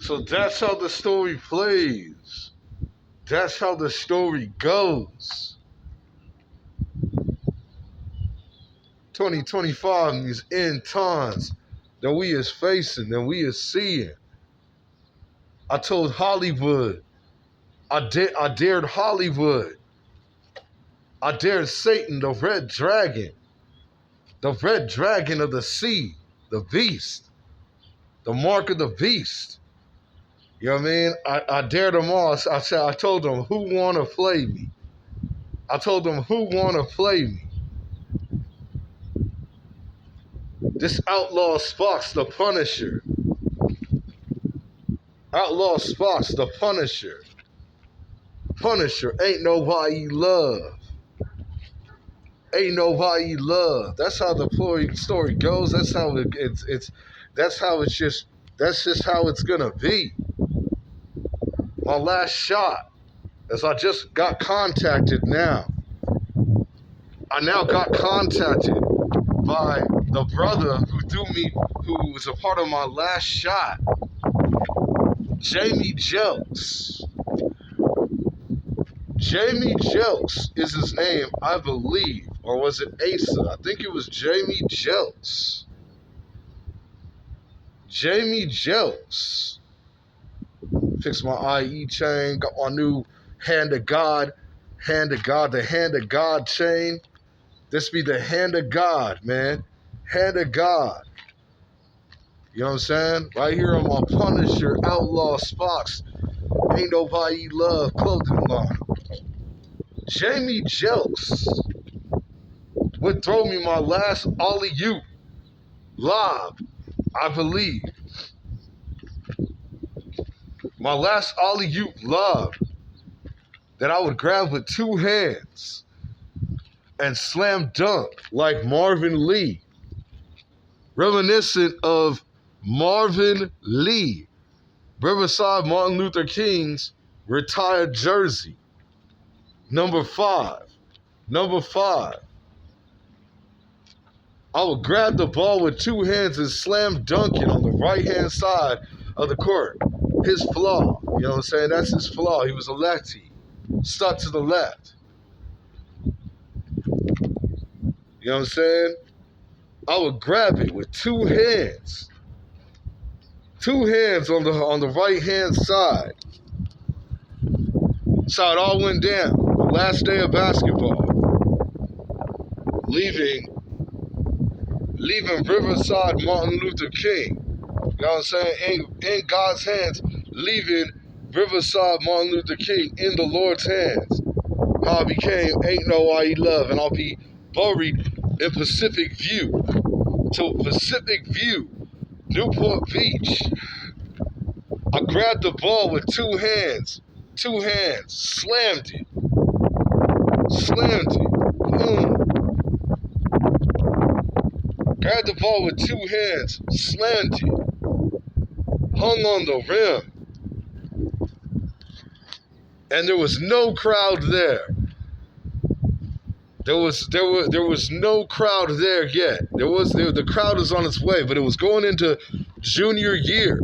So that's how the story plays. That's how the story goes. 2025 and these end times that we is facing, that we is seeing. I told Hollywood, I dared Hollywood. I dared Satan, the red dragon of the sea, the beast, the mark of the beast. You know what I mean? I dared them all. I told them, who want to play me? I told them, who want to play me? This outlaw Spock's the Punisher. Outlaw Spock's the Punisher. Punisher ain't nobody love. Ain't nobody love. That's how the story goes. That's how that's just how it's gonna be. My last shot, as I just got contacted now. I now got contacted by the brother who was a part of my last shot. Jamie Jelks. Jamie Jelks is his name, I believe. Or was it Asa? I think it was Jamie Jelks. Jamie Jelks. Fixed my IE chain, got my new Hand of God, the Hand of God chain. This be the Hand of God, man. Hand of God. You know what I'm saying? Right here on my Punisher, Outlaw Spock's Ain't Nobody Love clothing line. Jamie Jelks would throw me my last alley-oop lob, I believe. My last alley-oop lob that I would grab with two hands and slam dunk like Marvin Lee. Reminiscent of Marvin Lee, Riverside Martin Luther King's retired jersey. Number 5. I would grab the ball with two hands and slam dunk it on the right-hand side of the court. His flaw, you know what I'm saying? That's his flaw. He was a lefty, stuck to the left. You know what I'm saying? I would grab it with two hands. Two hands on the right-hand side. So it all went down. Last day of basketball. Leaving Riverside Martin Luther King. You know what I'm saying? In God's hands, leaving Riverside Martin Luther King in the Lord's hands. How I became Ain't Nobody Love, and I'll be buried in Pacific View. To Pacific View, Newport Beach. I grabbed the ball with two hands, slammed it, boom. Grabbed the ball with two hands, slammed it, hung on the rim, and there was no crowd there. There was no crowd there yet. The crowd was on its way, but it was going into junior year.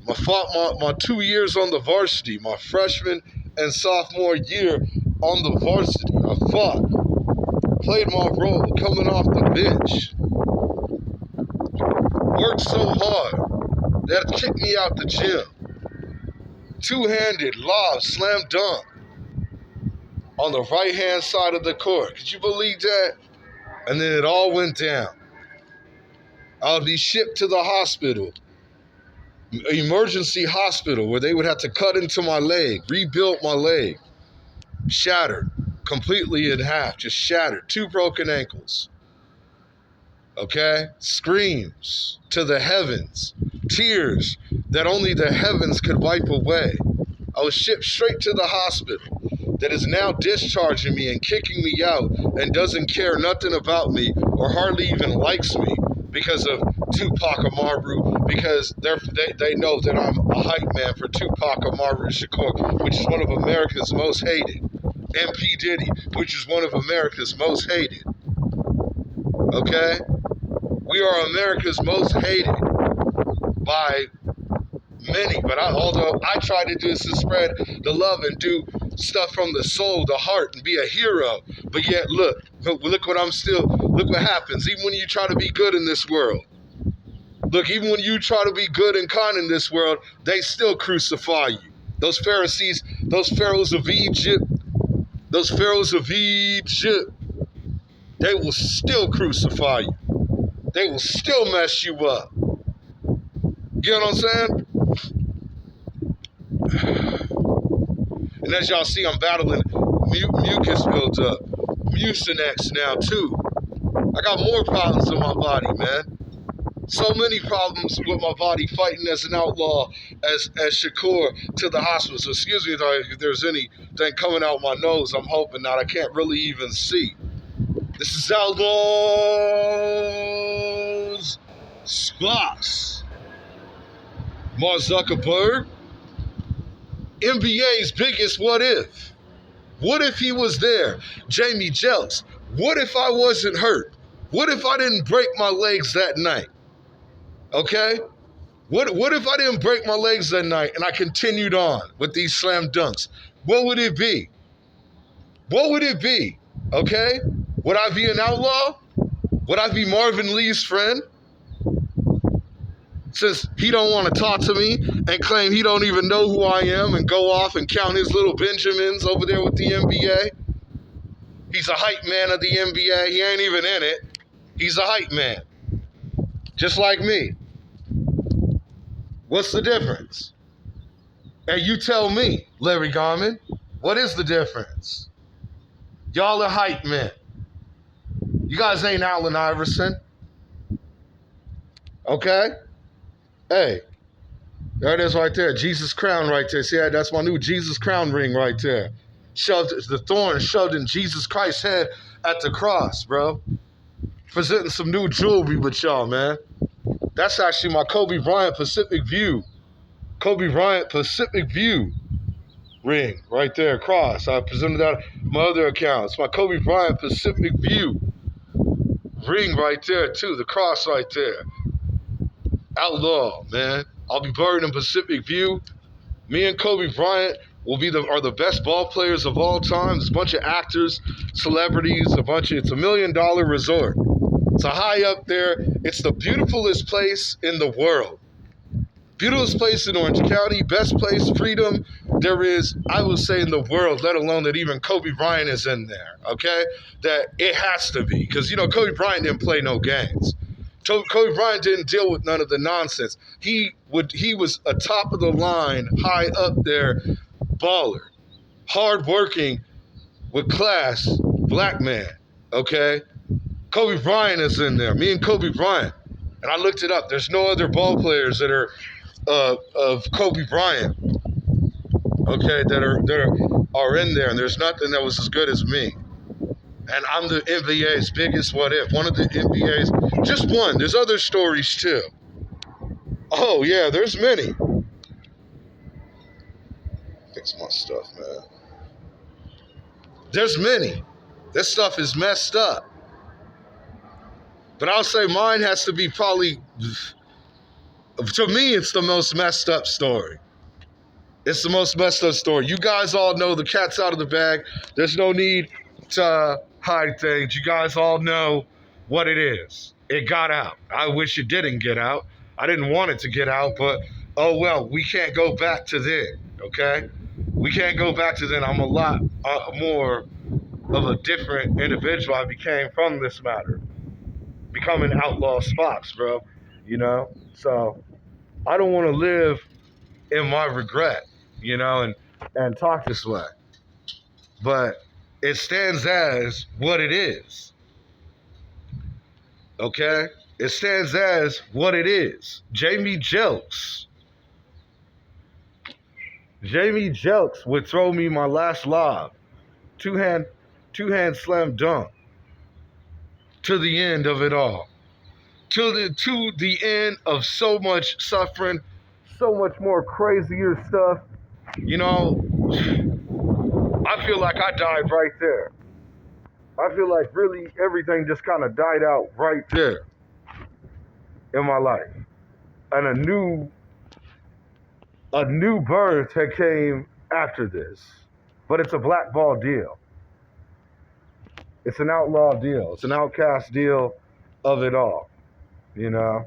My 2 years on the varsity, my freshman and sophomore year on the varsity. I fought, played my role, coming off the bench. Worked so hard, they had to kick me out the gym. Two-handed lob, slam dunk on the right-hand side of the court. Could you believe that? And then it all went down. I would be shipped to the hospital, emergency hospital, where they would have to cut into my leg, rebuild my leg. Shattered, completely in half, just shattered. 2 broken ankles. Okay? Screams to the heavens. Tears that only the heavens could wipe away. I was shipped straight to the hospital that is now discharging me and kicking me out and doesn't care nothing about me or hardly even likes me because of Tupac Amaru, because they know that I'm a hype man for Tupac Amaru Shakur, which is one of America's most hated. MP Diddy, which is one of America's most hated. Okay? We are America's most hated by Many, but although I try to do is to spread the love and do stuff from the soul, the heart, and be a hero. But yet, look what happens. Even when you try to be good in this world, look, even when you try to be good and kind in this world, they still crucify you. Those Pharisees, those pharaohs of Egypt, they will still crucify you. They will still mess you up. You know what I'm saying? And as y'all see, I'm battling mucus buildup, mucinex now too. I got more problems in my body, man. So many problems with my body, fighting as an outlaw, as Shakur to the hospital. So excuse me if there's anything coming out my nose. I'm hoping not. I can't really even see. This is Outlaws Spots. Mark Zuckerberg, NBA's biggest what if. What if he was there? Jamie Jelks, what if I wasn't hurt? What if I didn't break my legs that night? Okay? What if I didn't break my legs that night and I continued on with these slam dunks? What would it be? What would it be? Okay? Would I be an outlaw? Would I be Marvin Lee's friend? Since he don't want to talk to me and claim he don't even know who I am and go off and count his little Benjamins over there with the NBA. He's a hype man of the NBA. He ain't even in it. He's a hype man. Just like me. What's the difference? And you tell me, Larry Garman, what is the difference? Y'all are hype men. You guys ain't Allen Iverson. Okay? Hey, there it is right there. Jesus crown right there. See, that's my new Jesus crown ring right there. The thorn shoved in Jesus Christ's head at the cross, bro. Presenting some new jewelry with y'all, man. That's actually my Kobe Bryant Pacific View. Kobe Bryant Pacific View ring right there, cross. I presented that on my other account. It's my Kobe Bryant Pacific View ring right there, too. The cross right there. Outlaw, man. I'll be buried in Pacific View. Me and Kobe Bryant are the best ball players of all time. There's a bunch of actors, celebrities, it's $1 million resort. It's a high up there. It's the beautifulest place in the world. Beautifulest place in Orange County, best place, freedom there is, I would say, in the world, let alone that even Kobe Bryant is in there, okay? That it has to be, because, Kobe Bryant didn't play no games. Kobe Bryant didn't deal with none of the nonsense. He was a top of the line, high up there baller, hardworking, with class, black man, okay? Kobe Bryant is in there, me and Kobe Bryant. And I looked it up. There's no other ball players that are of Kobe Bryant, okay, that are in there. And there's nothing that was as good as me. And I'm the NBA's biggest what if. One of the NBA's, just one. There's other stories too. Oh yeah, there's many. Fix my stuff, man. There's many. This stuff is messed up. But I'll say mine has to be probably, to me, it's the most messed up story. It's the most messed up story. You guys all know the cat's out of the bag. There's no need to hide things. You guys all know what it is. It got out. I wish it didn't get out. I didn't want it to get out, but oh well, we can't go back to then, okay? We can't go back to then. I'm a lot more of a different individual I became from this matter. Becoming outlaw spots, bro, So I don't want to live in my regret, and talk this way. But it stands as what it is. Okay? It stands as what it is. Jamie Jelks would throw me my last lob. Two-hand slam dunk. To the end of it all. To the end of so much suffering, so much more crazier stuff. I feel like I died right there. I feel like really everything just kind of died out right there in my life. And a new a new birth had came after this, but it's a blackball deal. It's an outlaw deal. It's an outcast deal of it all. You know,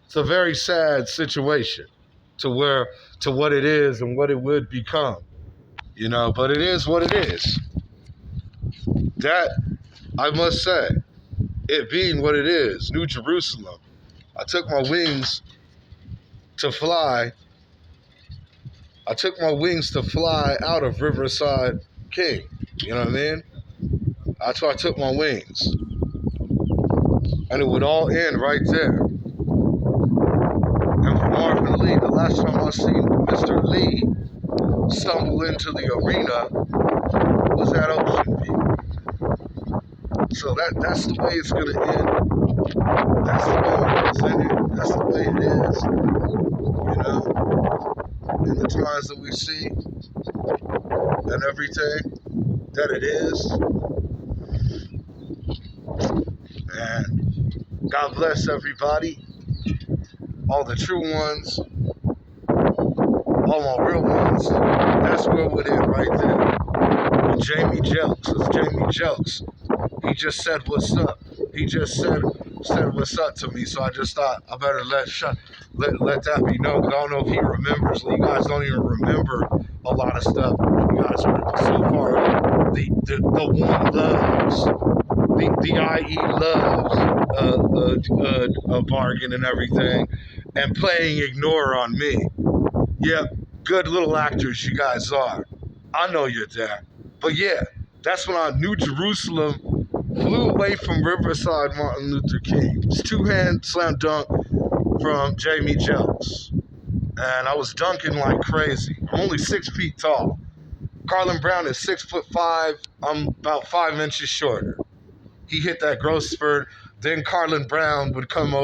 it's a very sad situation to what it is and what it would become. You know, but it is what it is. That I must say, it being what it is, New Jerusalem. I took my wings to fly. I took my wings to fly out of Riverside King. You know what I mean? That's why I took my wings. And it would all end right there. And for Marvin Lee, the last time I seen Mr. Lee stumble into the arena was at Ocean View. So that's the way it's gonna end. That's the way I'm presented. That's the way it is. You know? In the times that we see and everything that it is. And God bless everybody. All the true ones. All my real ones. That's where it would end right there. With Jamie Jelks. It's Jamie Jelks. He just said what's up. He just said what's up to me. So I just thought I better let that be known. Because I don't know if he remembers. You guys don't even remember a lot of stuff. You guys are so far. The one loves. The IE loves a bargain and everything. And playing ignore on me. Yep, good little actors you guys are. I know you're there. But yeah, that's when I New Jerusalem flew away from Riverside Martin Luther King. It's two-hand slam dunk from Jamie Jelks. And I was dunking like crazy. I'm only 6 feet tall. Carlin Brown is 6'5". I'm about 5 inches shorter. He hit that growth spurt. Then Carlin Brown would come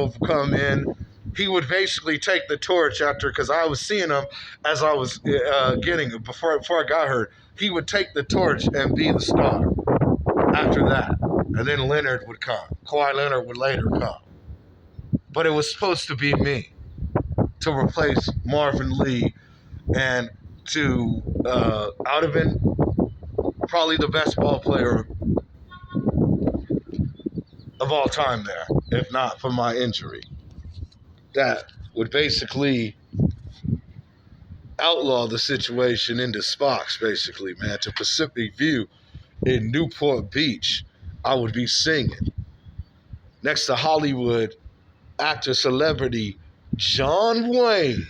in. He would basically take the torch after, because I was seeing him as I was getting it before I got hurt. He would take the torch and be the star after that. And then Leonard would come. Kawhi Leonard would later come. But it was supposed to be me to replace Marvin Lee and to, I would have been probably the best ball player of all time there, if not for my injury. That would basically outlaw the situation into Spock's, basically, man. To Pacific View in Newport Beach, I would be singing next to Hollywood actor celebrity John Wayne.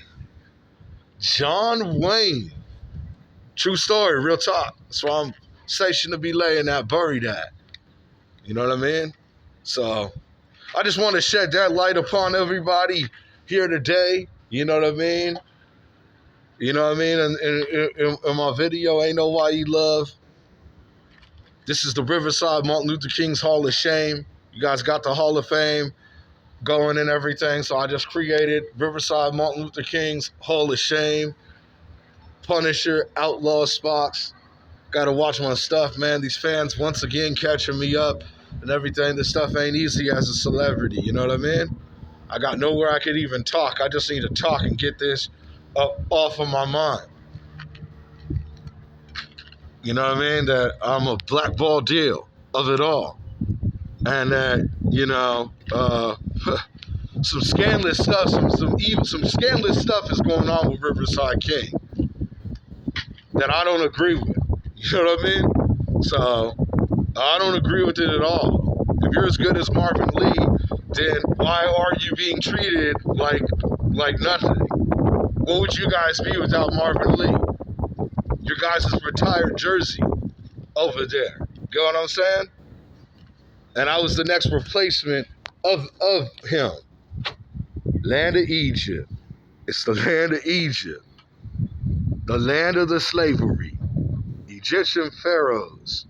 John Wayne. True story, real talk. That's why I'm stationed to be laying that, buried at. You know what I mean? So I just want to shed that light upon everybody here today. You know what I mean? You know what I mean? And in my video, Ain't No Why You Love. This is the Riverside Martin Luther King's Hall of Shame. You guys got the Hall of Fame going and everything. So I just created Riverside Martin Luther King's Hall of Shame. Punisher, Outlaw Spots. Got to watch my stuff, man. These fans once again catching me up and everything. This stuff ain't easy as a celebrity. You know what I mean? I got nowhere I could even talk. I just need to talk and get this off of my mind. You know what I mean? That I'm a blackball deal of it all. And that, you know, some scandalous stuff, some scandalous stuff is going on with Riverside King that I don't agree with. You know what I mean? So I don't agree with it at all. If you're as good as Marvin Lee, then why are you being treated like nothing? What would you guys be without Marvin Lee? Your guys' retired jersey over there. You know what I'm saying? And I was the next replacement of him. Land of Egypt. It's the land of Egypt. The land of the slavery. Egyptian pharaohs.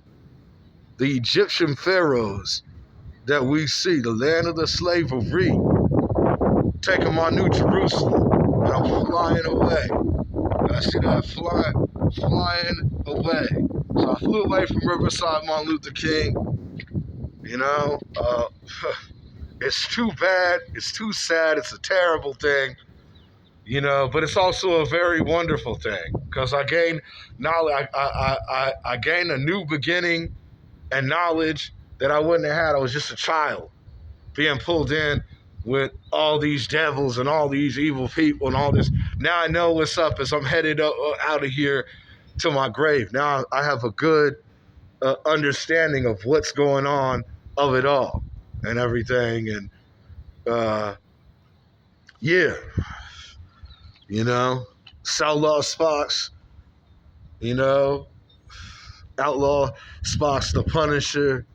The Egyptian pharaohs that we see. The land of the slavery. Taking my New Jerusalem. And I'm flying away. I see that flying away. So I flew away from Riverside Martin Luther King. You know, it's too bad. It's too sad. It's a terrible thing. But it's also a very wonderful thing because I gain knowledge. I gain a new beginning and knowledge that I wouldn't have had. I was just a child being pulled in with all these devils and all these evil people and all this. Now I know what's up as I'm headed out of here to my grave. Now I have a good understanding of what's going on of it all and everything. And yeah, Outlaw Spox, Outlaw Spox the Punisher.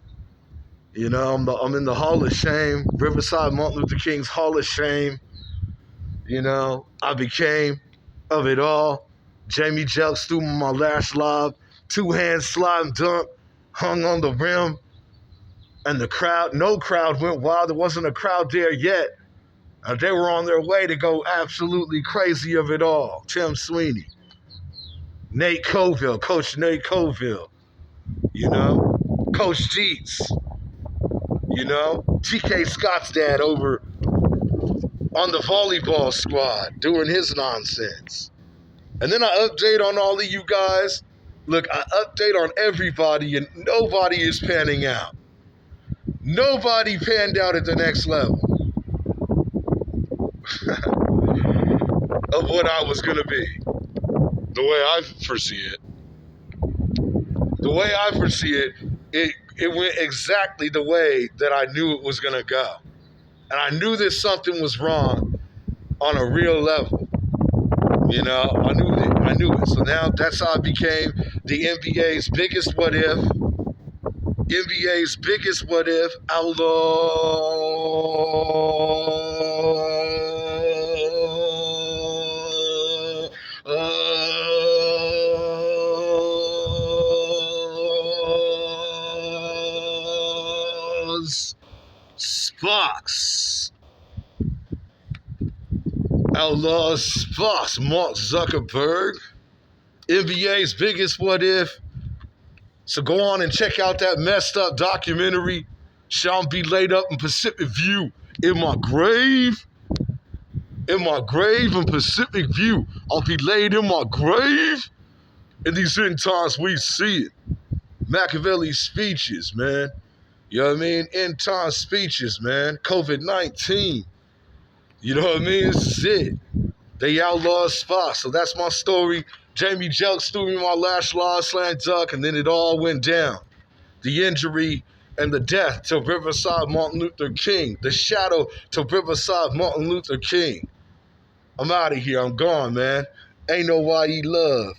I'm in the Hall of Shame, Riverside, Martin Luther King's Hall of Shame. I became of it all. Jamie Jelks threw my last lob, two-hand slime dunk, hung on the rim, and no crowd went wild. There wasn't a crowd there yet. They were on their way to go absolutely crazy of it all. Tim Sweeney, Nate Coville, Coach Nate Coville, Coach Jeets, TK Scott's dad over on the volleyball squad doing his nonsense. And then I update on all of you guys. Look, I update on everybody and nobody is panning out. Nobody panned out at the next level of what I was going to be. The way I foresee it. The way I foresee it, it went exactly the way that I knew it was going to go. And I knew that something was wrong on a real level. I knew it. So now that's how I became the NBA's biggest what if. NBA's biggest what if Spox. Outlaw Spox, Mark Zuckerberg, NBA's biggest what if. So go on and check out that messed up documentary. Shall be laid up in Pacific View in my grave. In my grave in Pacific View. I'll be laid in my grave. In these end times we see it. Machiavelli's speeches, man. You know what I mean? End time speeches, man. COVID-19. You know what I mean? This is it. They outlawed Spox. So that's my story. Jamie Jelks threw me my last law slam dunk, and then it all went down. The injury and the death to Riverside Martin Luther King. The shadow to Riverside Martin Luther King. I'm out of here. I'm gone, man. Ain't no YE love.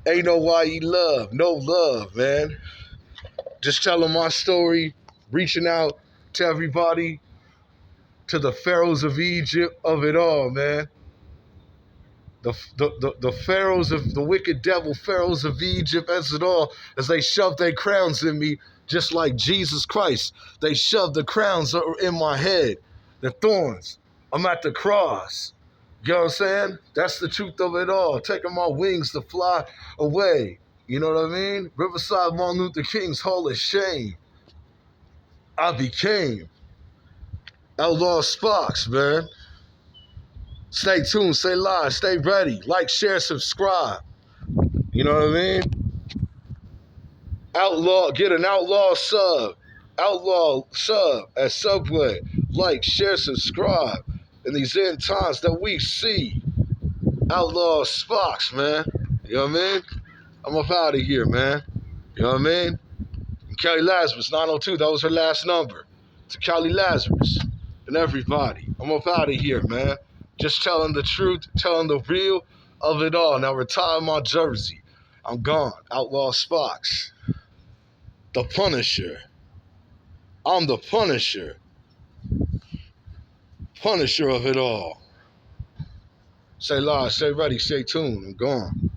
Ain't no YE love. No love, man. Just telling my story, reaching out to everybody, to the pharaohs of Egypt of it all, man. The pharaohs of the wicked devil, pharaohs of Egypt as it all, as they shoved their crowns in me, just like Jesus Christ. They shoved the crowns in my head, the thorns. I'm at the cross. You know what I'm saying? That's the truth of it all. Taking my wings to fly away. You know what I mean? Riverside Martin Luther King's Hall of Shame. I became Outlaw Spox, man. Stay tuned, stay live, stay ready. Like, share, subscribe. You know what I mean? Outlaw, get an outlaw sub. Outlaw sub at Subway. Like, share, subscribe. In these end times that we see. Outlaw Spox, man. You know what I mean? I'm up out of here, man. You know what I mean? And Kelly Lazarus, 902, that was her last number. To Kelly Lazarus and everybody. I'm up out of here, man. Just telling the truth, telling the real of it all. Now retire my jersey. I'm gone. Outlaw Spox. The Punisher. I'm the Punisher. Punisher of it all. Stay live, stay ready, stay tuned. I'm gone.